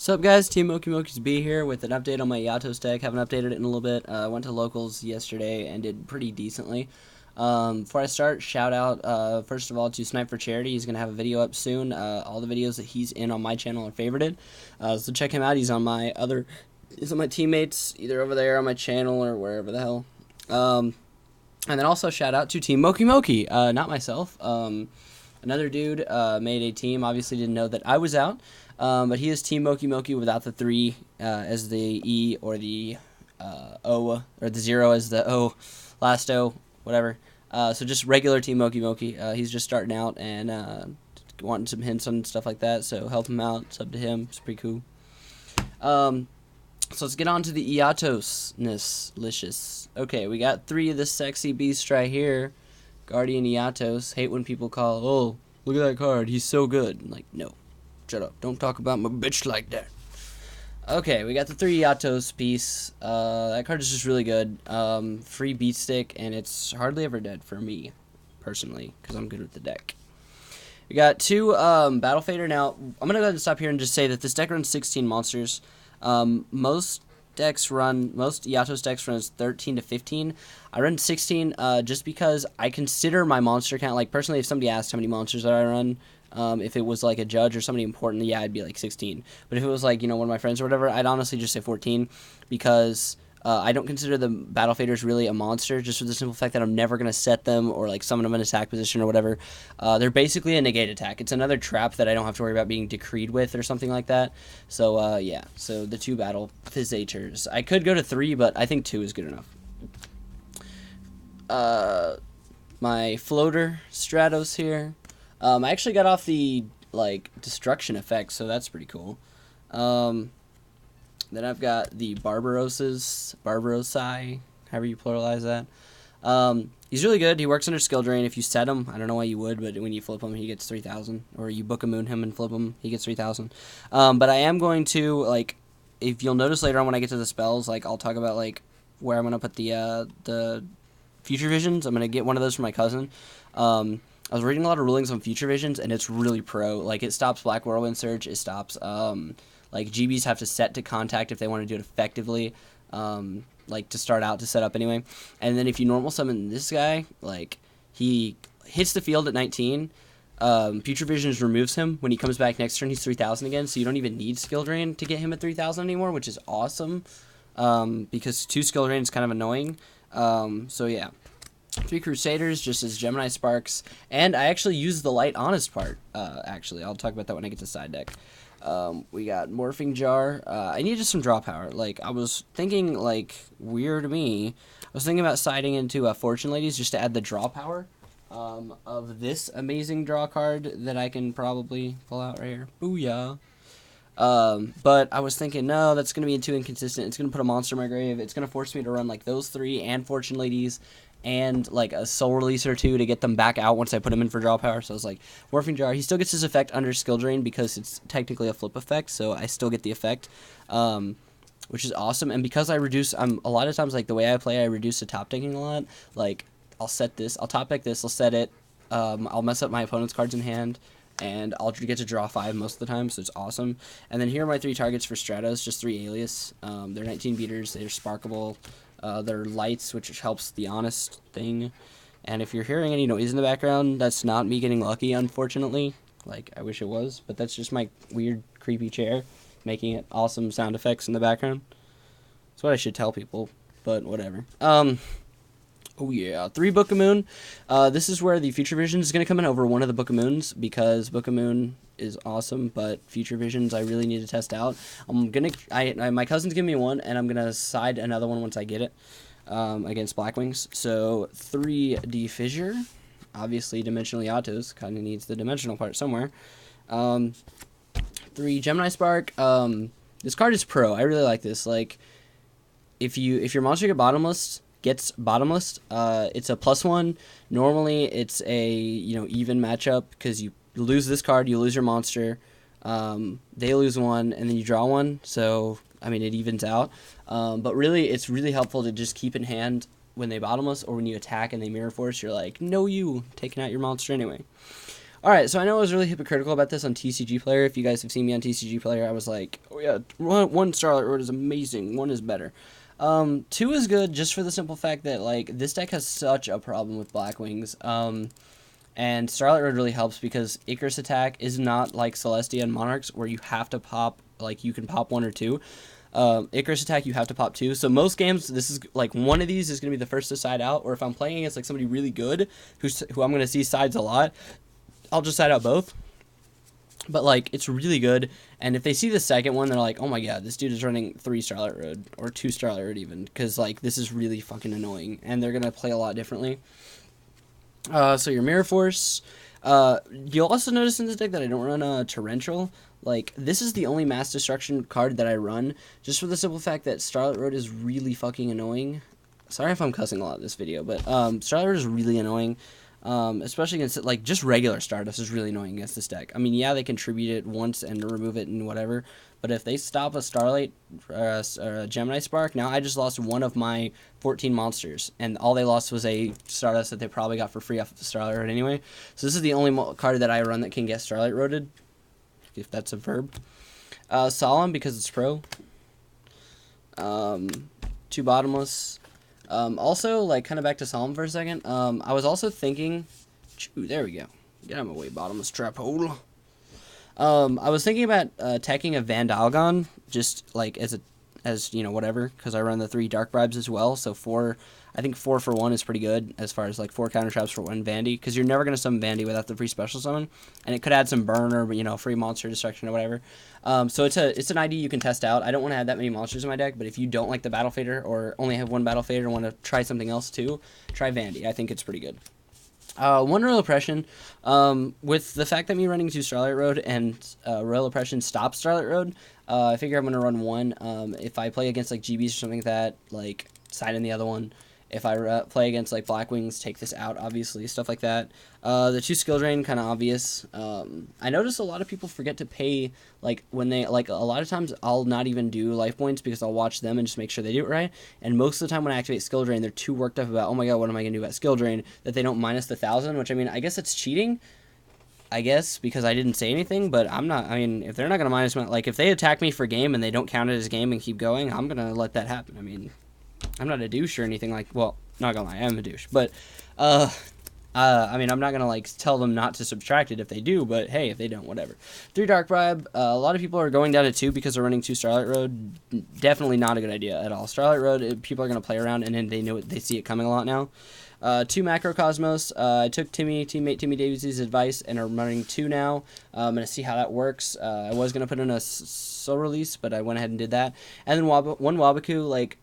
What's up, guys? Team Moki's B here with an update on my Eatos deck. Haven't updated it in a little bit. I went to locals yesterday and did pretty decently. Before I start, shout out first of all to Snipe for Charity. He's gonna have a video up soon. All the videos that he's in on my channel are favorited, so check him out. He's on my teammates either over there on my channel or wherever the hell. And then also shout out to Team Moki, not myself. Another dude made a team. Obviously didn't know that I was out. But he is Team Moki without the 3 as the E or the O, or the 0 as the O, last O, whatever. So just regular Team Moki. He's just starting out and wanting some hints on stuff like that, so help him out, sub to him. It's pretty cool. So let's get on to the Eatos-ness-licious. Okay, we got 3 of the sexy beasts right here. Guardian Eatos. Hate when people call, oh, look at that card, he's so good. I'm like, no. Shut up. Don't talk about my bitch like that. Okay, we got the 3 Eatos piece. That card is just really good. Free beat stick, and it's hardly ever dead for me, personally, because I'm good with the deck. We got 2 Battle Fader. Now, I'm going to go ahead and stop here and just say that this deck runs 16 monsters. Most Eatos decks run 13 to 15. I run 16 just because I consider my monster count, like personally, if somebody asked how many monsters that I run, if it was like a judge or somebody important, yeah, I'd be like 16. But if it was like, you know, one of my friends or whatever, I'd honestly just say 14 because I don't consider the Battle Faders really a monster, just for the simple fact that I'm never going to set them or like summon them in attack position or whatever. They're basically a negate attack. It's another trap that I don't have to worry about being decreed with or something like that. So, yeah, so the 2 Battle Fizzators. I could go to 3, but I think 2 is good enough. My floater Stratos here. I actually got off the, like, destruction effect, so that's pretty cool. Then I've got the Barbarossae, however you pluralize that. He's really good. He works under skill drain. If you set him, I don't know why you would, but when you flip him, he gets 3,000. Or you Bokeh Moon him and flip him, he gets 3,000. But I am going to, like, if you'll notice later on when I get to the spells, like, I'll talk about, like, where I'm going to put the Future Visions. I'm going to get one of those for my cousin. I was reading a lot of rulings on Future Visions, and it's really pro. Like, it stops Black Whirlwind Surge. It stops, like, GBs have to set to contact if they want to do it effectively, like, to start out, to set up anyway. And then if you normal summon this guy, like, he hits the field at 19. Future Visions removes him. When he comes back next turn, he's 3,000 again, so you don't even need Skill Drain to get him at 3,000 anymore, which is awesome, because 2 Skill Drain is kind of annoying. So, yeah. 3 Crusaders, just as Gemini Sparks, and I actually use the Light Honest part, actually. I'll talk about that when I get to side deck. We got Morphing Jar. I needed some draw power. Like, I was thinking, like, weird me, I was thinking about siding into Fortune Ladies just to add the draw power of this amazing draw card that I can probably pull out right here. Booyah. But I was thinking, no, that's going to be too inconsistent. It's going to put a monster in my grave. It's going to force me to run, like, those 3 and Fortune Ladies and like a soul release or 2 to get them back out once I put him in for draw power. So I was like, Morphing Jar, he still gets his effect under skill drain because it's technically a flip effect, so I still get the effect, which is awesome. And because I reduce, a lot of times, like, the way I play, I reduce the top decking a lot. Like, I'll set this, I'll top deck this, I'll set it, I'll mess up my opponent's cards in hand, and I'll get to draw 5 most of the time, so it's awesome. And then here are my 3 targets for Stratos, just 3 Alias. They're 19 beaters, they're sparkable. They're lights, which helps the honest thing. And if you're hearing any noise in the background, that's not me getting lucky, unfortunately. Like, I wish it was, but that's just my weird, creepy chair making it awesome sound effects in the background. That's what I should tell people, but whatever. Oh yeah, 3 Bokeh Moon. This is where the Future Vision is going to come in over one of the Bokeh Moons, because Bokeh Moon is awesome, but Future Visions I really need to test out. My cousin's giving me one, and I'm gonna side another one once I get it, against Blackwings. So 3 Defissure, obviously Dimensional Eatos kind of needs the dimensional part somewhere. 3 Gemini Spark. This card is pro. I really like this. Like, if your monster gets bottomless, it's a +1. Normally it's a, you know, even matchup because you lose this card, you lose your monster, they lose 1, and then you draw 1, so, I mean, it evens out. But really, it's really helpful to just keep in hand when they bottomless, or when you attack and they mirror force, you're like, no, you, taking out your monster anyway. Alright, so I know I was really hypocritical about this on TCG Player. If you guys have seen me on TCG Player, I was like, oh yeah, one Starlet Road is amazing, one is better. 2 is good just for the simple fact that, like, this deck has such a problem with Black Wings. And Starlet Road really helps because Icarus attack is not like Celestia and Monarchs where you have to pop, like, you can pop 1 or 2. Icarus attack, you have to pop 2. So most games, this is, like, one of these is going to be the first to side out, or if I'm playing against, like, somebody really good who I'm going to see sides a lot, I'll just side out both. But, like, it's really good. And if they see the second one, they're like, oh my god, this dude is running 3 Starlet Road. Or 2 Starlet Road even. Because, like, this is really fucking annoying. And they're going to play a lot differently. So your Mirror Force. You'll also notice in this deck that I don't run Torrential. Like, this is the only Mass Destruction card that I run. Just for the simple fact that Starlet Road is really fucking annoying. Sorry if I'm cussing a lot in this video. But Starlet Road is really annoying. Especially against, like, just regular Stardust is really annoying against this deck. I mean, yeah, they contribute it once and remove it and whatever, but if they stop a Starlight or a Gemini Spark, now I just lost one of my 14 monsters, and all they lost was a Stardust that they probably got for free off of the Starlight Road anyway. So this is the only card that I run that can get Starlight Roaded, if that's a verb. Solemn, because it's pro. 2 Bottomless. Also, like, kind of back to Solemn for a second, I was also thinking, there we go, get out of my way, Bottomless trap hole. I was thinking about teching a Vandalgon, just, like, as you know, whatever, because I run the 3 Dark Bribes as well, so I think 4 for 1 is pretty good, as far as, like, 4 counter traps for 1 Vandy, because you're never going to summon Vandy without the free special summon, and it could add some burn or, you know, free monster destruction or whatever. So it's an ID you can test out. I don't want to have that many monsters in my deck, but if you don't like the Battle Fader, or only have 1 Battle Fader and want to try something else too, try Vandy. I think it's pretty good. 1 Royal Oppression. With the fact that me running 2 Starlight Road and Royal Oppression stops Starlight Road, I figure I'm going to run 1. If I play against, like, GBs or something like that, like, side in the other one. If I play against, like, Black Wings, take this out, obviously, stuff like that. The 2 Skill Drain, kind of obvious. I notice a lot of people forget to pay, like, when they, like, a lot of times I'll not even do life points because I'll watch them and just make sure they do it right. And most of the time when I activate Skill Drain, they're too worked up about, oh my god, what am I going to do about Skill Drain, that they don't minus the 1,000, which, I mean, I guess it's cheating. I guess, because I didn't say anything, but I'm not, I mean, if they're not going to minus my, like, if they attack me for game and they don't count it as game and keep going, I'm going to let that happen. I mean, I'm not a douche or anything, like, well, not gonna lie, I am a douche, but, I mean, I'm not gonna, like, tell them not to subtract it if they do, but hey, if they don't, whatever. 3 Dark Bribe, a lot of people are going down to 2 because they're running 2 Starlight Road. Definitely not a good idea at all. Starlight Road, people are gonna play around, and then they know they see it coming a lot now. 2 Macrocosmos, I took teammate Timmy Davies' advice, and I'm running 2 now. I'm gonna see how that works. I was gonna put in a soul release, but I went ahead and did that. And then 1 Wabaku, like,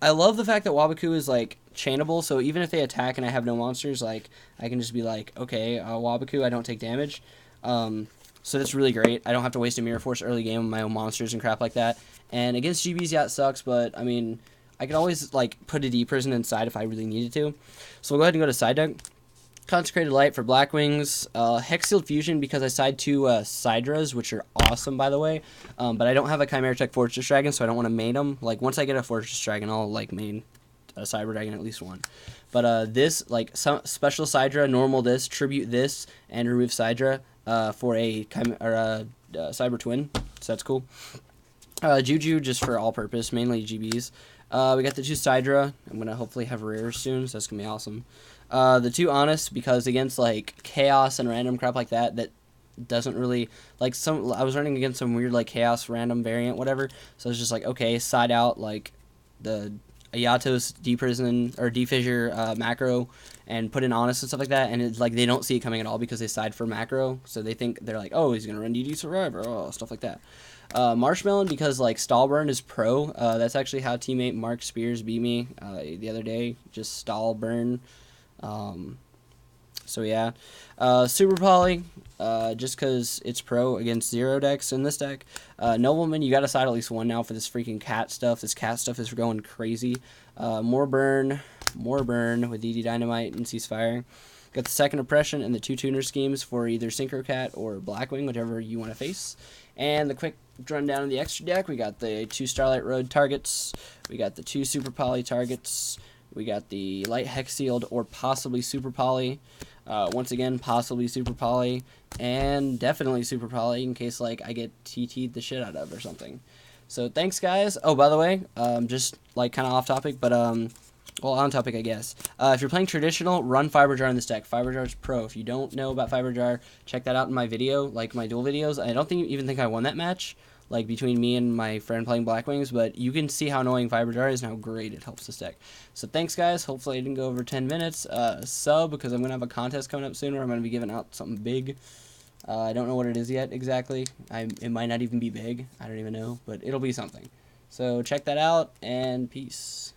I love the fact that Wabaku is, like, chainable, so even if they attack and I have no monsters, like, I can just be like, okay, Wabaku, I don't take damage. So that's really great. I don't have to waste a Mirror Force early game with my own monsters and crap like that. And against GBs, yeah, it sucks, but, I mean, I could always, like, put a D-Prison inside if I really needed to. So we'll go ahead and go to side deck. Consecrated Light for Black Wings, Hex-Sealed Fusion because I side 2 Sidras, which are awesome, by the way, but I don't have a Chimera Tech Fortress Dragon, so I don't want to main them. Like, once I get a Fortress Dragon, I'll, like, main a Cyber Dragon at least 1. But this, like, some special Sidra, normal this, tribute this, and remove Sidra for a Cyber Twin, so that's cool. Juju, just for all-purpose, mainly GBs. We got the 2 Sidra. I'm going to hopefully have rares soon, so that's going to be awesome. The 2 Honest, because against, like, Chaos and random crap like that, that doesn't really, like, I was running against some weird, like, Chaos random variant, whatever, so it's just like, okay, side out, like, the Eatos D-Prison, or D-Fissure macro, and put in Honest and stuff like that, and it's like, they don't see it coming at all because they side for macro, so they think, they're like, oh, he's gonna run DD Survivor, oh, stuff like that. Marshmallow, because, like, Stall Burn is pro, that's actually how teammate Mark Spears beat me the other day, just Stall Burn. So yeah, Super Poly, just because it's pro against 0 decks in this deck. Nobleman, you gotta side at least 1 now for this freaking cat stuff. This cat stuff is going crazy. More burn with DD Dynamite and Ceasefire. Got the 2nd Oppression and the 2 Tuner Schemes for either Synchro Cat or Blackwing, whichever you want to face. And the quick rundown of the extra deck, we got the 2 Starlight Road targets, we got the 2 Super Poly targets, We got the light hex sealed or possibly super poly. Once again, possibly super poly, and definitely super poly in case like I get TT'd the shit out of or something. So thanks, guys. Oh, by the way, just like kind of off topic, but well, on topic, I guess. If you're playing traditional, run Fiber Jar in this deck. Fiber Jar's pro. If you don't know about Fiber Jar, check that out in my video, like my duel videos. I don't even think I won that match, like between me and my friend playing Black Wings, but you can see how annoying Fiber Jar is and how great it helps this deck. So thanks, guys. Hopefully I didn't go over 10 minutes. Sub, because I'm going to have a contest coming up soon where I'm going to be giving out something big. I don't know what it is yet exactly. It might not even be big. I don't even know, but it'll be something. So check that out, and peace.